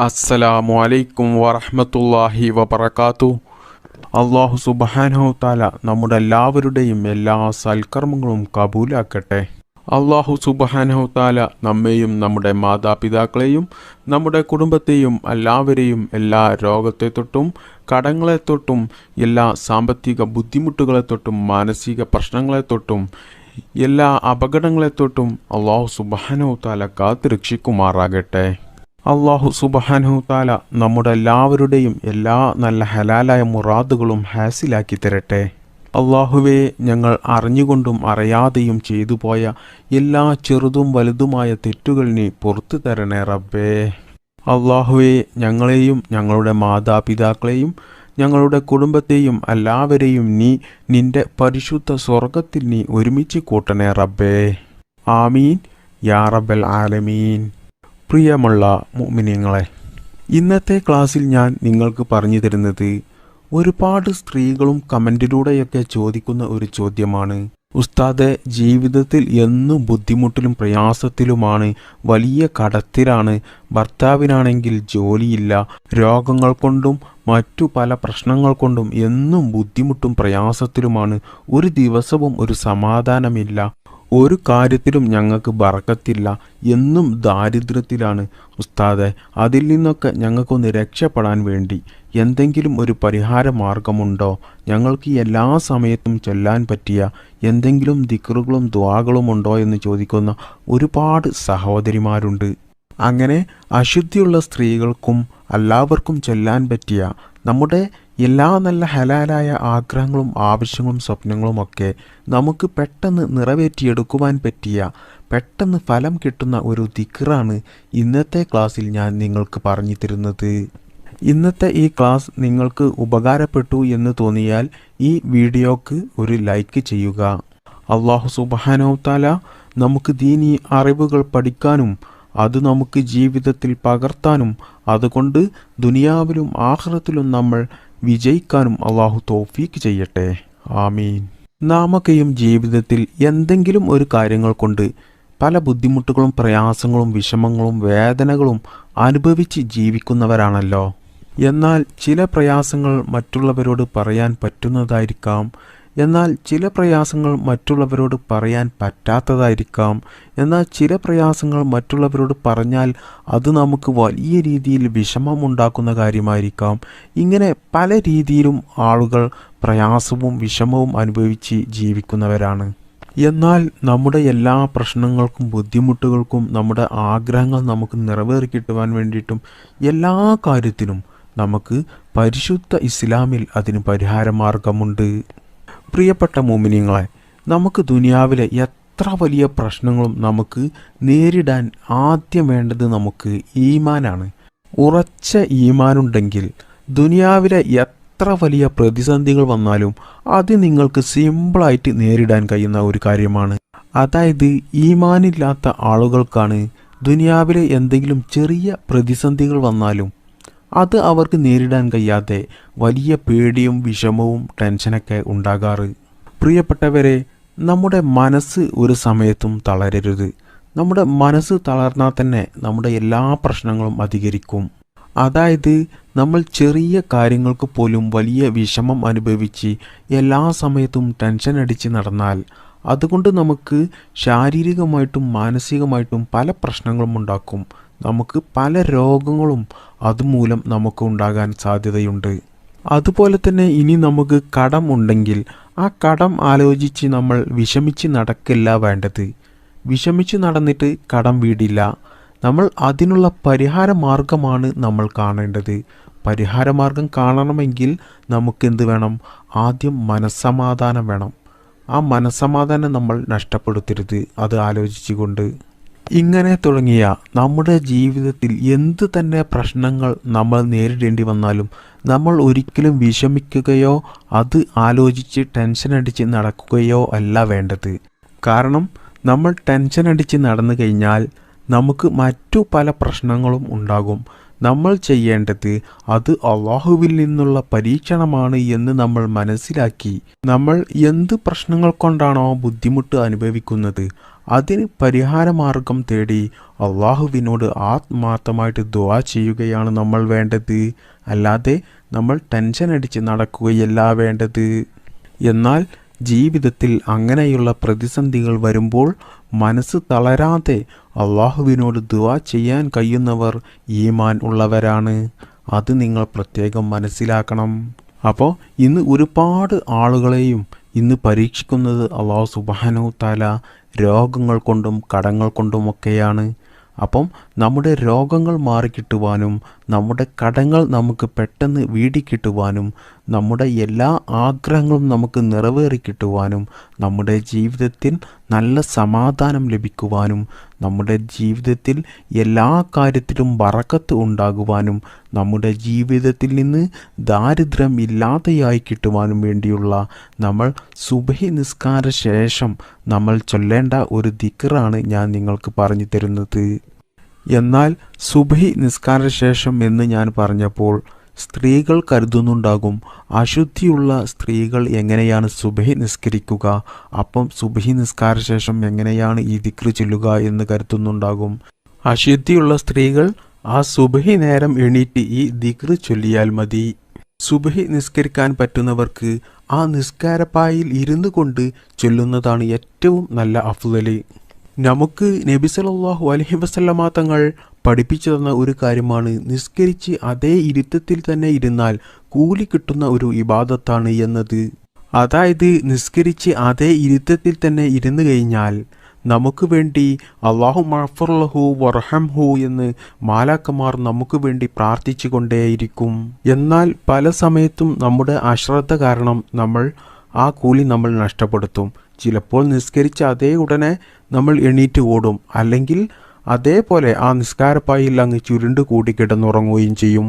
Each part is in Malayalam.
അസ്സലാമു അലൈക്കും വറഹ്മത്തുള്ളാഹി വബറകാത്തു. അല്ലാഹു സുബ്ഹാനഹു തആല നമ്മുടെ എല്ലാവരുടെയും എല്ലാ സൽക്കർമ്മങ്ങളും കബൂലാക്കട്ടെ. അല്ലാഹു സുബ്ഹാനഹു തആല നമ്മെയും നമ്മുടെ മാതാപിതാക്കളെയും നമ്മുടെ കുടുംബത്തെയും എല്ലാവരെയും എല്ലാ രോഗത്തെ തൊട്ടും കടങ്ങളെ തൊട്ടും എല്ലാ സാമ്പത്തിക ബുദ്ധിമുട്ടുകളെ തൊട്ടും മാനസിക പ്രശ്നങ്ങളെ തൊട്ടും എല്ലാ അപകടങ്ങളെ തൊട്ടും അല്ലാഹു സുബ്ഹാനഹു തആല കാത്ത് രക്ഷിക്കുമാറാകട്ടെ. അല്ലാഹു സുബ്ഹാനഹു തആല നമ്മുടെ എല്ലാവരുടെയും എല്ലാ നല്ല ഹലാലായ മുറാദുകളും ഹാസിലാക്കി തരട്ടെ. അല്ലാഹുവേ, ഞങ്ങൾ അറിഞ്ഞുകൊണ്ടും അറിയാതെയും ചെയ്തു പോയ എല്ലാ ചെറുതും വലുതുമായ തെറ്റുകൾ നീ പുറത്തു തരണേ റബ്ബേ. അല്ലാഹുവേ, ഞങ്ങളെയും ഞങ്ങളുടെ മാതാപിതാക്കളെയും ഞങ്ങളുടെ കുടുംബത്തെയും എല്ലാവരെയും നീ നിന്റെ പരിശുദ്ധ സ്വർഗത്തിൽ നീ ഒരുമിച്ച് കൂട്ടണേ റബ്ബേ. ആമീൻ യാ റബ്ബൽ ആലമീൻ. പ്രിയമുള്ള മുഅ്മിനീങ്ങളെ, ഇന്നത്തെ ക്ലാസ്സിൽ ഞാൻ നിങ്ങൾക്ക് പറഞ്ഞു തരുന്നത് ഒരുപാട് സ്ത്രീകളും കമൻറ്റിലൂടെയൊക്കെ ചോദിക്കുന്ന ഒരു ചോദ്യമാണ്. ഉസ്താദെ, ജീവിതത്തിൽ എന്നും ബുദ്ധിമുട്ടിലും പ്രയാസത്തിലുമാണ്, വലിയ കടത്തിലാണ്, ഭർത്താവിനാണെങ്കിൽ ജോലിയില്ല, രോഗങ്ങൾ കൊണ്ടും മറ്റു പല പ്രശ്നങ്ങൾ കൊണ്ടും എന്നും ബുദ്ധിമുട്ടും പ്രയാസത്തിലുമാണ്, ഒരു ദിവസവും ഒരു സമാധാനമില്ല, ഒരു കാര്യത്തിലും ഞങ്ങൾക്ക് ബറക്കത്തില്ല, എന്നും ദാരിദ്ര്യത്തിലാണ്. ഉസ്താദെ, അതിൽ നിന്നൊക്കെ ഞങ്ങൾക്കൊന്ന് രക്ഷപ്പെടാൻ വേണ്ടി എന്തെങ്കിലും ഒരു പരിഹാര മാർഗമുണ്ടോ? ഞങ്ങൾക്ക് എല്ലാ സമയത്തും ചൊല്ലാൻ പറ്റിയ എന്തെങ്കിലും ദിക്റുകളും ദുആകളും ഉണ്ടോ എന്ന് ചോദിക്കുന്ന ഒരുപാട് സഹോദരിമാരുണ്ട്. അങ്ങനെ അശുദ്ധിയുള്ള സ്ത്രീകൾക്കും എല്ലാവർക്കും ചൊല്ലാൻ പറ്റിയ നമ്മുടെ എല്ലാ നല്ല ഹലാലായ ആഗ്രഹങ്ങളും ആവശ്യങ്ങളും സ്വപ്നങ്ങളുമൊക്കെ നമുക്ക് പെട്ടെന്ന് നിറവേറ്റിയെടുക്കുവാൻ പറ്റിയ പെട്ടെന്ന് ഫലം കിട്ടുന്ന ഒരു ദിക്റാണ് ഇന്നത്തെ ക്ലാസ്സിൽ ഞാൻ നിങ്ങൾക്ക് പറഞ്ഞു തരുന്നത്. ഇന്നത്തെ ഈ ക്ലാസ് നിങ്ങൾക്ക് ഉപകാരപ്പെട്ടു എന്ന് തോന്നിയാൽ ഈ വീഡിയോക്ക് ഒരു ലൈക്ക് ചെയ്യുക. അല്ലാഹു സുബ്ഹാനഹു തആല നമുക്ക് ദീനി അറിവുകൾ പഠിക്കാനും അത് നമുക്ക് ജീവിതത്തിൽ പകർത്താനും അതുകൊണ്ട് ദുനിയാവിലും ആഖിറത്തിലും നമ്മൾ വിജയിക്കാനും അല്ലാഹു തൗഫീക്ക് ചെയ്യട്ടെ. ആമീൻ. നാമൊക്കെയും ജീവിതത്തിൽ എന്തെങ്കിലും ഒരു കാര്യങ്ങൾ കൊണ്ട് പല ബുദ്ധിമുട്ടുകളും പ്രയാസങ്ങളും വിഷമങ്ങളും വേദനകളും അനുഭവിച്ച് ജീവിക്കുന്നവരാണല്ലോ. എന്നാൽ ചില പ്രയാസങ്ങൾ മറ്റുള്ളവരോട് പറയാൻ പറ്റുന്നതായിരിക്കാം, എന്നാൽ ചില പ്രയാസങ്ങൾ മറ്റുള്ളവരോട് പറയാൻ പറ്റാത്തതായിരിക്കാം, എന്നാൽ ചില പ്രയാസങ്ങൾ മറ്റുള്ളവരോട് പറഞ്ഞാൽ അത് നമുക്ക് വലിയ രീതിയിൽ വിഷമമുണ്ടാക്കുന്ന കാര്യമായിരിക്കാം. ഇങ്ങനെ പല രീതിയിലും ആളുകൾ പ്രയാസവും വിഷമവും അനുഭവിച്ച് ജീവിക്കുന്നവരാണ്. എന്നാൽ നമ്മുടെ എല്ലാ പ്രശ്നങ്ങൾക്കും ബുദ്ധിമുട്ടുകൾക്കും നമ്മുടെ ആഗ്രഹങ്ങൾ നമുക്ക് നിറവേറിക്കിട്ടുവാൻ വേണ്ടിയിട്ടും എല്ലാ കാര്യത്തിനും നമുക്ക് പരിശുദ്ധ ഇസ്ലാമിൽ അതിന് പരിഹാരമാർഗമുണ്ട്. പ്രിയപ്പെട്ട മുഅ്മിനീങ്ങളെ, നമുക്ക് ദുനിയാവിലെ എത്ര വലിയ പ്രശ്നങ്ങളും നമുക്ക് നേരിടാൻ ആദ്യം വേണ്ടത് നമുക്ക് ഈമാനാണ്. ഉറച്ച ഈമാനുണ്ടെങ്കിൽ ദുനിയാവിലെ എത്ര വലിയ പ്രതിസന്ധികൾ വന്നാലും അത് നിങ്ങൾക്ക് സിമ്പിളായിട്ട് നേരിടാൻ കഴിയുന്ന ഒരു കാര്യമാണ്. അതായത് ഈമാനില്ലാത്ത ആളുകൾക്കാണ് ദുനിയാവിലെ എന്തെങ്കിലും ചെറിയ പ്രതിസന്ധികൾ വന്നാലും അത് അവർക്ക് നേരിടാൻ കഴിയാതെ വലിയ പേടിയും വിഷമവും ടെൻഷനൊക്കെ ഉണ്ടാകാറ്. പ്രിയപ്പെട്ടവരെ, നമ്മുടെ മനസ്സ് ഒരു സമയത്തും തളരരുത്. നമ്മുടെ മനസ്സ് തളർന്നാൽ തന്നെ നമ്മുടെ എല്ലാ പ്രശ്നങ്ങളും അധികരിക്കും. അതായത് നമ്മൾ ചെറിയ കാര്യങ്ങൾക്ക് പോലും വലിയ വിഷമം അനുഭവിച്ച് എല്ലാ സമയത്തും ടെൻഷൻ അടിച്ച് നടന്നാൽ അതുകൊണ്ട് നമുക്ക് ശാരീരികമായിട്ടും മാനസികമായിട്ടും പല പ്രശ്നങ്ങളും ഉണ്ടാക്കും. നമുക്ക് പല രോഗങ്ങളും അതുമൂലം നമുക്ക് ഉണ്ടാകാൻ സാധ്യതയുണ്ട്. അതുപോലെ തന്നെ ഇനി നമുക്ക് കടം ഉണ്ടെങ്കിൽ ആ കടം ആലോചിച്ച് നമ്മൾ വിഷമിച്ച് നടക്കില്ല വേണ്ടത്. വിഷമിച്ച് നടന്നിട്ട് കടം വീടില്ല. നമ്മൾ അതിനുള്ള പരിഹാര മാർഗമാണ് നമ്മൾ കാണേണ്ടത്. പരിഹാരമാർഗം കാണണമെങ്കിൽ നമുക്കെന്ത് വേണം? ആദ്യം മനസ്സമാധാനം വേണം. ആ മനസ്സമാധാനം നമ്മൾ നഷ്ടപ്പെടുത്തരുത് അത് ആലോചിച്ചുകൊണ്ട്. ഇങ്ങനെ തുടങ്ങിയ നമ്മുടെ ജീവിതത്തിൽ എന്ത് തന്നെ പ്രശ്നങ്ങൾ നമ്മൾ നേരിടേണ്ടി വന്നാലും നമ്മൾ ഒരിക്കലും വിഷമിക്കുകയോ അത് ആലോചിച്ച് ടെൻഷൻ അടിച്ച് നടക്കുകയോ അല്ല വേണ്ടത്. കാരണം നമ്മൾ ടെൻഷൻ അടിച്ച് നടന്നു കഴിഞ്ഞാൽ നമുക്ക് മറ്റു പല പ്രശ്നങ്ങളും ഉണ്ടാകും. നമ്മൾ ചെയ്യേണ്ടത് അത് അള്ളാഹുവിൽ നിന്നുള്ള പരീക്ഷണമാണ് എന്ന് നമ്മൾ മനസ്സിലാക്കി നമ്മൾ എന്ത് പ്രശ്നങ്ങൾ കൊണ്ടാണോ ബുദ്ധിമുട്ട് അനുഭവിക്കുന്നത് അതിന് പരിഹാരമാർഗം തേടി അള്ളാഹുവിനോട് ആത്മാർത്ഥമായിട്ട് ദുആ ചെയ്യുകയാണ് നമ്മൾ വേണ്ടത്. അല്ലാതെ നമ്മൾ ടെൻഷൻ അടിച്ച് നടക്കുകയല്ല വേണ്ടത്. എന്നാൽ ജീവിതത്തിൽ അങ്ങനെയുള്ള പ്രതിസന്ധികൾ വരുമ്പോൾ മനസ്സ് തളരാതെ അള്ളാഹുവിനോട് ദുആ ചെയ്യാൻ കഴിയുന്നവർ ഈമാൻ ഉള്ളവരാണ്. അത് നിങ്ങൾ പ്രത്യേകം മനസ്സിലാക്കണം. അപ്പോൾ ഇന്ന് ഒരുപാട് ആളുകളെയും ഇന്ന് പരീക്ഷിക്കുന്നത് അള്ളാഹു സുബ്ഹാനഹു തആല രോഗങ്ങൾ കൊണ്ടും കടങ്ങൾ കൊണ്ടുമൊക്കെയാണ്. അപ്പം നമ്മുടെ രോഗങ്ങൾ മാറിക്കിട്ടുവാനും നമ്മുടെ കടങ്ങൾ നമുക്ക് പെട്ടെന്ന് വീടിക്കിട്ടുവാനും നമ്മുടെ എല്ലാ ആഗ്രഹങ്ങളും നമുക്ക് നിറവേറിക്കിട്ടുവാനും നമ്മുടെ ജീവിതത്തിൽ നല്ല സമാധാനം ലഭിക്കുവാനും നമ്മുടെ ജീവിതത്തിൽ എല്ലാ കാര്യത്തിലും ബറക്കത്ത് ഉണ്ടാകുവാനും നമ്മുടെ ജീവിതത്തിൽ നിന്ന് ദാരിദ്ര്യം ഇല്ലാതെയായി കിട്ടുവാനും വേണ്ടിയുള്ള നമ്മൾ സുബ്ഹി നിസ്കാര ശേഷം നമ്മൾ ചൊല്ലേണ്ട ഒരു ദിക്റാണ് ഞാൻ നിങ്ങൾക്ക് പറഞ്ഞു തരുന്നത്. എന്നാൽ സുബ്ഹി നിസ്കാര ശേഷം എന്ന് ഞാൻ പറഞ്ഞപ്പോൾ സ്ത്രീകൾ കരുതുന്നുണ്ടാകും, അശുദ്ധിയുള്ള സ്ത്രീകൾ എങ്ങനെയാണ് സുബ്ഹി നിസ്കരിക്കുക, അപ്പം സുബ്ഹി നിസ്കാര ശേഷം എങ്ങനെയാണ് ഈ ദിക്ർ ചൊല്ലുക എന്ന് കരുതുന്നുണ്ടാകും. അശുദ്ധിയുള്ള സ്ത്രീകൾ ആ സുബ്ഹി നേരം എണീറ്റ് ഈ ദിക്ർ ചൊല്ലിയാൽ മതി. സുബ്ഹി നിസ്കരിക്കാൻ പറ്റുന്നവർക്ക് ആ നിസ്കാരപ്പായിൽ ഇരുന്നു കൊണ്ട് ചൊല്ലുന്നതാണ് ഏറ്റവും നല്ല അഫ്ളല്. നമുക്ക് നബി സല്ലല്ലാഹു അലൈഹി വസല്ലമ തങ്ങൾ പഠിപ്പിച്ചു തന്ന ഒരു കാര്യമാണ് നിസ്കരിച്ച് അതേ ഇരുത്തത്തിൽ തന്നെ ഇരുന്നാൽ കൂലി കിട്ടുന്ന ഒരു ഇബാദത്താണ് എന്നത്. അതായത് നിസ്കരിച്ച് അതേ ഇരുത്തത്തിൽ തന്നെ ഇരുന്നു കഴിഞ്ഞാൽ നമുക്ക് വേണ്ടി അല്ലാഹു മഗ്ഫിർ ലഹു വർഹംഹു എന്ന് മാലാക്കമാർ നമുക്ക് വേണ്ടി പ്രാർത്ഥിച്ചു കൊണ്ടേയിരിക്കും. എന്നാൽ പല സമയത്തും നമ്മുടെ അശ്രദ്ധ കാരണം നമ്മൾ ആ കൂലി നമ്മൾ നഷ്ടപ്പെടുത്തും. ചിലപ്പോൾ നിസ്കരിച്ച അതേ ഉടനെ നമ്മൾ എണീറ്റ് ഓടും, അല്ലെങ്കിൽ അതേപോലെ ആ നിസ്കാരപ്പായിൽ അങ്ങ് ചുരുണ്ട് കൂടി കിടന്നുറങ്ങുകയും ചെയ്യും.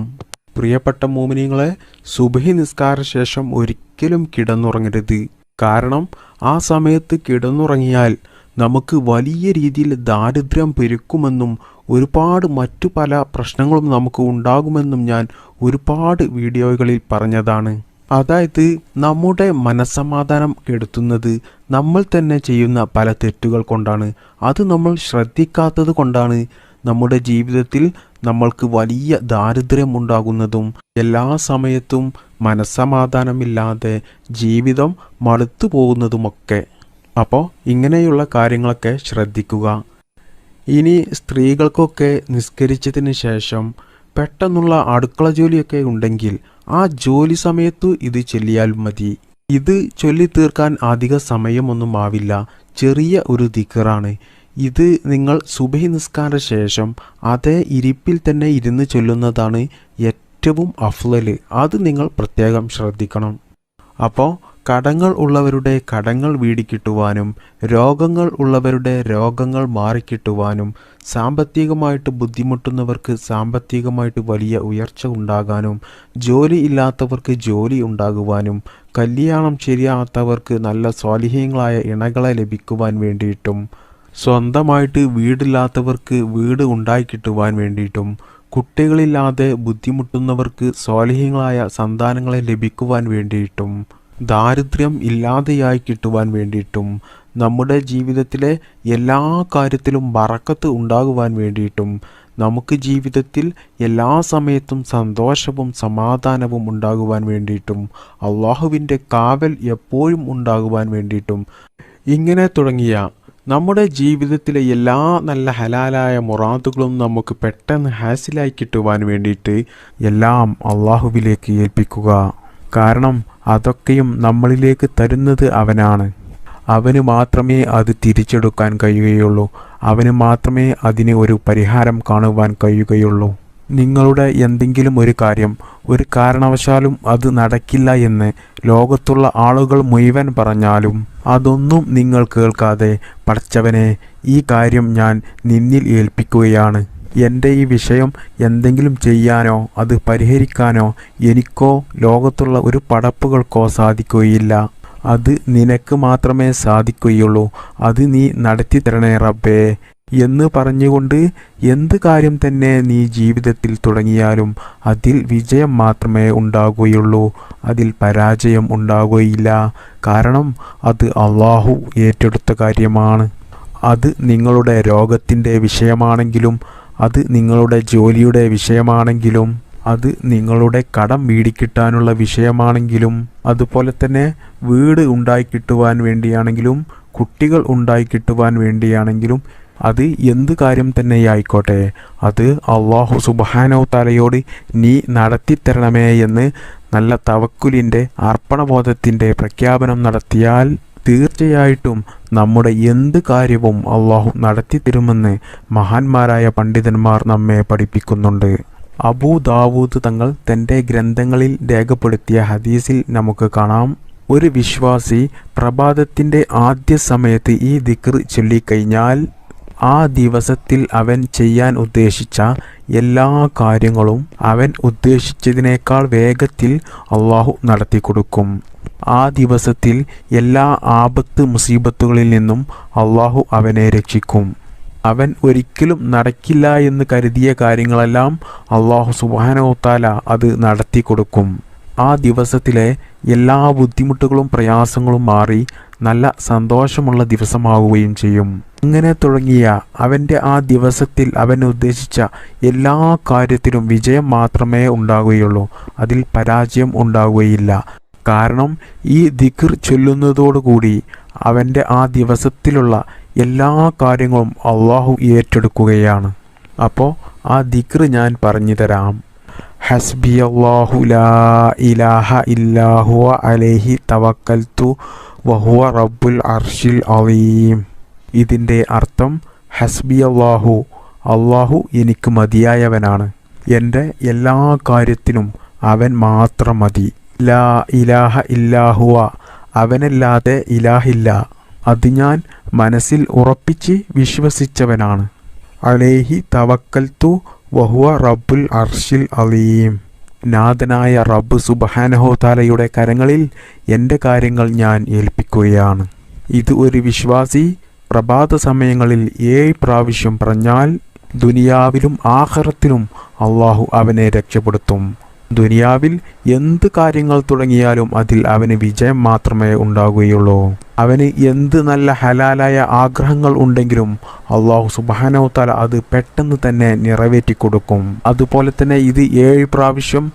പ്രിയപ്പെട്ട മോമിനീങ്ങളെ, സുബ്ഹി നിസ്കാര ശേഷം ഒരിക്കലും കിടന്നുറങ്ങരുത്. കാരണം ആ സമയത്ത് കിടന്നുറങ്ങിയാൽ നമുക്ക് വലിയ രീതിയിൽ ദാരിദ്ര്യം പെരുക്കുമെന്നും ഒരുപാട് മറ്റു പല പ്രശ്നങ്ങളും നമുക്ക് ഉണ്ടാകുമെന്നും ഞാൻ ഒരുപാട് വീഡിയോകളിൽ പറഞ്ഞതാണ്. അതായത് നമ്മുടെ മനസ്സമാധാനം കെടുത്തുന്നത് നമ്മൾ തന്നെ ചെയ്യുന്ന പല തെറ്റുകൾ കൊണ്ടാണ്. അത് നമ്മൾ ശ്രദ്ധിക്കാത്തത് കൊണ്ടാണ് നമ്മുടെ ജീവിതത്തിൽ നമ്മൾക്ക് വലിയ ദാരിദ്ര്യം ഉണ്ടാകുന്നതും എല്ലാ സമയത്തും മനസ്സമാധാനമില്ലാതെ ജീവിതം മടുത്തു പോകുന്നതുമൊക്കെ. അപ്പോൾ ഇങ്ങനെയുള്ള കാര്യങ്ങളൊക്കെ ശ്രദ്ധിക്കുക. ഇനി സ്ത്രീകൾക്കൊക്കെ നിസ്കരിച്ചതിന് ശേഷം പെട്ടെന്നുള്ള അടുക്കള ജോലിയൊക്കെ ഉണ്ടെങ്കിൽ ആ ജോലി സമയത്തു ഇത് ചൊല്ലിയാൽ മതി. ഇത് ചൊല്ലി തീർക്കാൻ അധിക സമയമൊന്നും ആവില്ല. ചെറിയ ഒരു ദിക്റാണ് ഇത്. നിങ്ങൾ സുബ്ഹി നിസ്കാര ശേഷം അതേ ഇരിപ്പിൽ തന്നെ ഇരുന്ന് ചൊല്ലുന്നതാണ് ഏറ്റവും അഫ്ളല്. അത് നിങ്ങൾ പ്രത്യേകം ശ്രദ്ധിക്കണം. അപ്പോൾ കടങ്ങൾ ഉള്ളവരുടെ കടങ്ങൾ വീടിക്കിട്ടുവാനും രോഗങ്ങൾ ഉള്ളവരുടെ രോഗങ്ങൾ മാറിക്കിട്ടുവാനും സാമ്പത്തികമായിട്ട് ബുദ്ധിമുട്ടുന്നവർക്ക് സാമ്പത്തികമായിട്ട് വലിയ ഉയർച്ച ഉണ്ടാകാനും ജോലി ഇല്ലാത്തവർക്ക് ജോലി ഉണ്ടാകുവാനും കല്യാണം ശരിയാകാത്തവർക്ക് നല്ല സ്വാലിഹീങ്ങളായ ഇണകളെ ലഭിക്കുവാൻ വേണ്ടിയിട്ടും സ്വന്തമായിട്ട് വീടില്ലാത്തവർക്ക് വീട് ഉണ്ടായിക്കിട്ടുവാൻ വേണ്ടിയിട്ടും കുട്ടികളില്ലാതെ ബുദ്ധിമുട്ടുന്നവർക്ക് സ്വാലിഹീങ്ങളായ സന്താനങ്ങളെ ലഭിക്കുവാൻ വേണ്ടിയിട്ടും ദാരിദ്ര്യം ഇല്ലാതെയായി കിട്ടുവാൻ വേണ്ടിയിട്ടും നമ്മുടെ ജീവിതത്തിലെ എല്ലാ കാര്യത്തിലും ബറക്കത്ത് ഉണ്ടാകുവാൻ വേണ്ടിയിട്ടും നമുക്ക് ജീവിതത്തിൽ എല്ലാ സമയത്തും സന്തോഷവും സമാധാനവും ഉണ്ടാകുവാൻ വേണ്ടിയിട്ടും അള്ളാഹുവിൻ്റെ കാവൽ എപ്പോഴും ഉണ്ടാകുവാൻ വേണ്ടിയിട്ടും ഇങ്ങനെ തുടങ്ങിയ നമ്മുടെ ജീവിതത്തിലെ എല്ലാ നല്ല ഹലാലായ മുറാദുകളും നമുക്ക് പെട്ടെന്ന് ഹാസിലായി കിട്ടുവാൻ വേണ്ടിയിട്ട് എല്ലാം അള്ളാഹുവിലേക്ക് ഏൽപ്പിക്കുക. കാരണം അതൊക്കെയും നമ്മളിലേക്ക് തരുന്നത് അവനാണ്. അവന് മാത്രമേ അത് തിരിച്ചെടുക്കാൻ കഴിയുകയുള്ളൂ. അവന് മാത്രമേ അതിന് ഒരു പരിഹാരം കാണുവാൻ കഴിയുകയുള്ളൂ. നിങ്ങളുടെ എന്തെങ്കിലും ഒരു കാര്യം ഒരു കാരണവശാലും അത് നടക്കില്ല എന്ന് ലോകത്തുള്ള ആളുകൾ മുഴുവൻ പറഞ്ഞാലും അതൊന്നും നിങ്ങൾ കേൾക്കാതെ, പടച്ചവനെ, ഈ കാര്യം ഞാൻ നിന്നിൽ ഏൽപ്പിക്കുകയാണ്. എൻ്റെ ഈ വിഷയം എന്തെങ്കിലും ചെയ്യാനോ അത് പരിഹരിക്കാനോ എനിക്കോ ലോകത്തുള്ള ഒരു പടപ്പുകൾക്കോ സാധിക്കുകയില്ല. അത് നിനക്ക് മാത്രമേ സാധിക്കുകയുള്ളൂ. അത് നീ നടത്തി തരണേ റബ്ബേ എന്ന് പറഞ്ഞുകൊണ്ട് എന്ത് കാര്യം തന്നെ നീ ജീവിതത്തിൽ തുടങ്ങിയാലും അതിൽ വിജയം മാത്രമേ ഉണ്ടാകുകയുള്ളൂ, അതിൽ പരാജയം ഉണ്ടാകുകയില്ല. കാരണം അത് അള്ളാഹു ഏറ്റെടുത്ത കാര്യമാണ്. അത് നിങ്ങളുടെ രോഗത്തിൻ്റെ വിഷയമാണെങ്കിലും, അത് നിങ്ങളുടെ ജോലിയുടെ വിഷയമാണെങ്കിലും, അത് നിങ്ങളുടെ കടം വീടിക്കിട്ടാനുള്ള വിഷയമാണെങ്കിലും, അതുപോലെ തന്നെ വീട് ഉണ്ടായിക്കിട്ടുവാൻ വേണ്ടിയാണെങ്കിലും, കുട്ടികൾ ഉണ്ടായിക്കിട്ടുവാൻ വേണ്ടിയാണെങ്കിലും, അത് എന്ത് കാര്യം തന്നെയായിക്കോട്ടെ, അത് അള്ളാഹു സുബ്ഹാനഹു തആലയോട് നീ നടത്തിത്തരണമേ എന്ന് നല്ല തവക്കുലിൻ്റെ അർപ്പണബോധത്തിൻ്റെ പ്രഖ്യാപനം നടത്തിയാൽ തീർച്ചയായിട്ടും നമ്മുടെ എന്ത് കാര്യവും അള്ളാഹു നടത്തിത്തരുമെന്ന് മഹാന്മാരായ പണ്ഡിതന്മാർ നമ്മെ പഠിപ്പിക്കുന്നുണ്ട്. അബൂ ദാവൂദ് തങ്ങൾ തൻ്റെ ഗ്രന്ഥങ്ങളിൽ രേഖപ്പെടുത്തിയ ഹദീസിൽ നമുക്ക് കാണാം, ഒരു വിശ്വാസി പ്രഭാതത്തിൻ്റെ ആദ്യ സമയത്ത് ഈ ദിക്ർ ചൊല്ലിക്കഴിഞ്ഞാൽ ആ ദിവസത്തിൽ അവൻ ചെയ്യാൻ ഉദ്ദേശിച്ച എല്ലാ കാര്യങ്ങളും അവൻ ഉദ്ദേശിച്ചതിനേക്കാൾ വേഗത്തിൽ അള്ളാഹു നടത്തിക്കൊടുക്കും. ആ ദിവസത്തിൽ എല്ലാ ആപത്ത് മുസീബത്തുകളിൽ നിന്നും അള്ളാഹു അവനെ രക്ഷിക്കും. അവൻ ഒരിക്കലും നടക്കില്ല എന്ന് കരുതിയ കാര്യങ്ങളെല്ലാം അള്ളാഹു സുബ്ഹാനഹു തആല അത് നടത്തി കൊടുക്കും. ആ ദിവസത്തിലെ എല്ലാ ബുദ്ധിമുട്ടുകളും പ്രയാസങ്ങളും മാറി നല്ല സന്തോഷമുള്ള ദിവസമാവുകയും ചെയ്യും. ഇങ്ങനെ തുടങ്ങിയ അവൻ്റെ ആ ദിവസത്തിൽ അവൻ ഉദ്ദേശിച്ച എല്ലാ കാര്യത്തിലും വിജയം മാത്രമേ ഉണ്ടാകുകയുള്ളൂ, അതിൽ പരാജയം ഉണ്ടാവുകയില്ല. കാരണം ഈ ദിക്ർ ചൊല്ലുന്നതോടുകൂടി അവൻ്റെ ആ ദിവസത്തിലുള്ള എല്ലാ കാര്യങ്ങളും അള്ളാഹു ഏറ്റെടുക്കുകയാണ്. അപ്പോൾ ആ ദിക്ർ ഞാൻ പറഞ്ഞു തരാം. ഹസ്ബി അല്ലാഹു ലാ ഇലാഹ ഇല്ലാ ഹുവ അലൈഹി തവക്കൽതു വഹുവ റബ്ബുൽ അർശിൽ അളീം. ഇതിൻ്റെ അർത്ഥം ഹസ്ബി അല്ലാഹു, അള്ളാഹു എനിക്ക് മതിയായവനാണ്, എൻ്റെ എല്ലാ കാര്യത്തിനും അവൻ മാത്രം മതി. ലാ ഇലാഹ ഇല്ലാ ഹുവ, അവനല്ലാതെ ഇലാഹില്ല, അത് ഞാൻ മനസ്സിൽ ഉറപ്പിച്ച് വിശ്വസിച്ചവനാണ്. അലൈഹി തവക്കൽതു വഹുവ റബ്ബുൽ അർശിൽ അലീം. നാഥനായ റബ്ബ് സുബ്ഹാനഹു തആലയുടെ കരങ്ങളിൽ എൻ്റെ കാര്യങ്ങൾ ഞാൻ ഏൽപ്പിക്കുകയാണ്. ഇത് ഒരു വിശ്വാസി പ്രഭാത സമയങ്ങളിൽ 7 പ്രാവശ്യം പറഞ്ഞാൽ ദുനിയാവിലും ആഖിറത്തിലും അള്ളാഹു അവനെ രക്ഷപ്പെടുത്തും. ദുനിയാവിൽ എന്ത് കാര്യങ്ങൾ തുടങ്ങിയാലും അതിൽ അവന് വിജയം മാത്രമേ ഉണ്ടാകുകയുള്ളൂ. അവന് എന്ത് നല്ല ഹലാലായ ആഗ്രഹങ്ങൾ ഉണ്ടെങ്കിലും അള്ളാഹു സുബ്ഹാനഹു തആല അത് പെട്ടെന്ന് തന്നെ നിറവേറ്റി കൊടുക്കും. അതുപോലെ തന്നെ ഇത് 7 പ്രാവശ്യം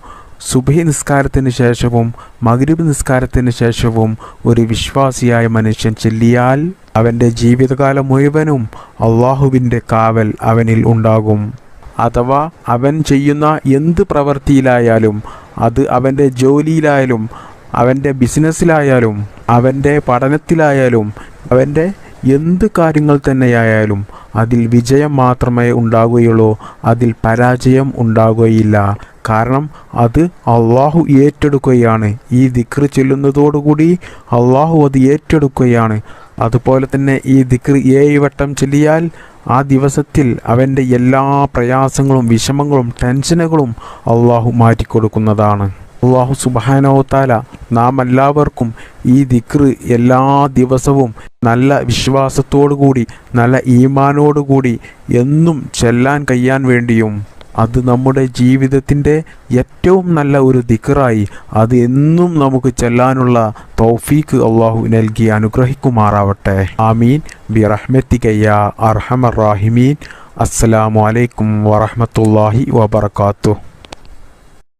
സുബ്ഹി നിസ്കാരത്തിന് ശേഷവും മഗ്രിബ് നിസ്കാരത്തിന് ശേഷവും ഒരു വിശ്വാസിയായ മനുഷ്യൻ ചൊല്ലിയാൽ അവൻ്റെ ജീവിതകാലം മുഴുവനും അള്ളാഹുവിൻ്റെ കാവൽ അവനിൽ ഉണ്ടാകും. അഥവാ അവൻ ചെയ്യുന്ന എന്ത് പ്രവൃത്തിയിലായാലും, അത് അവൻ്റെ ജോലിയിലായാലും, അവൻ്റെ ബിസിനസ്സിലായാലും, അവൻ്റെ പഠനത്തിലായാലും, അവൻ്റെ എന്ത് കാര്യങ്ങൾ തന്നെയായാലും അതിൽ വിജയം മാത്രമേ ഉണ്ടാകുകയുള്ളൂ, അതിൽ പരാജയം ഉണ്ടാകുകയില്ല. കാരണം അത് അള്ളാഹു ഏറ്റെടുക്കുകയാണ്. ഈ ദിക്ർ ചൊല്ലുന്നതോടുകൂടി അള്ളാഹു അത് ഏറ്റെടുക്കുകയാണ്. അതുപോലെ തന്നെ ഈ ദിക്ർ 7 വട്ടം ചൊല്ലിയാൽ ആ ദിവസത്തിൽ അവൻ്റെ എല്ലാ പ്രയാസങ്ങളും വിഷമങ്ങളും ടെൻഷനുകളും അള്ളാഹു മാറ്റിക്കൊടുക്കുന്നതാണ്. അള്ളാഹു സുബ്ഹാനഹു തആല നാം എല്ലാവർക്കും ഈ ദിക്ർ എല്ലാ ദിവസവും നല്ല വിശ്വാസത്തോടുകൂടി നല്ല ഈമാനോടുകൂടി എന്നും ചൊല്ലാൻ കഴിയാൻ വേണ്ടിയും അത് നമ്മുടെ ജീവിതത്തിൻ്റെ ഏറ്റവും നല്ല ഒരു ദിക്റായി അത് എന്നും നമുക്ക് ചൊല്ലാനുള്ള തൗഫീക്ക് അള്ളാഹു നൽകി അനുഗ്രഹിക്കുമാറാവട്ടെ. ആമീൻ ബിറഹ്മതിക യാ അർഹമർ റാഹിമീൻ. അസ്സലാമു അലൈക്കും വറഹ്മത്തുള്ളാഹി വബറകാതുഹു.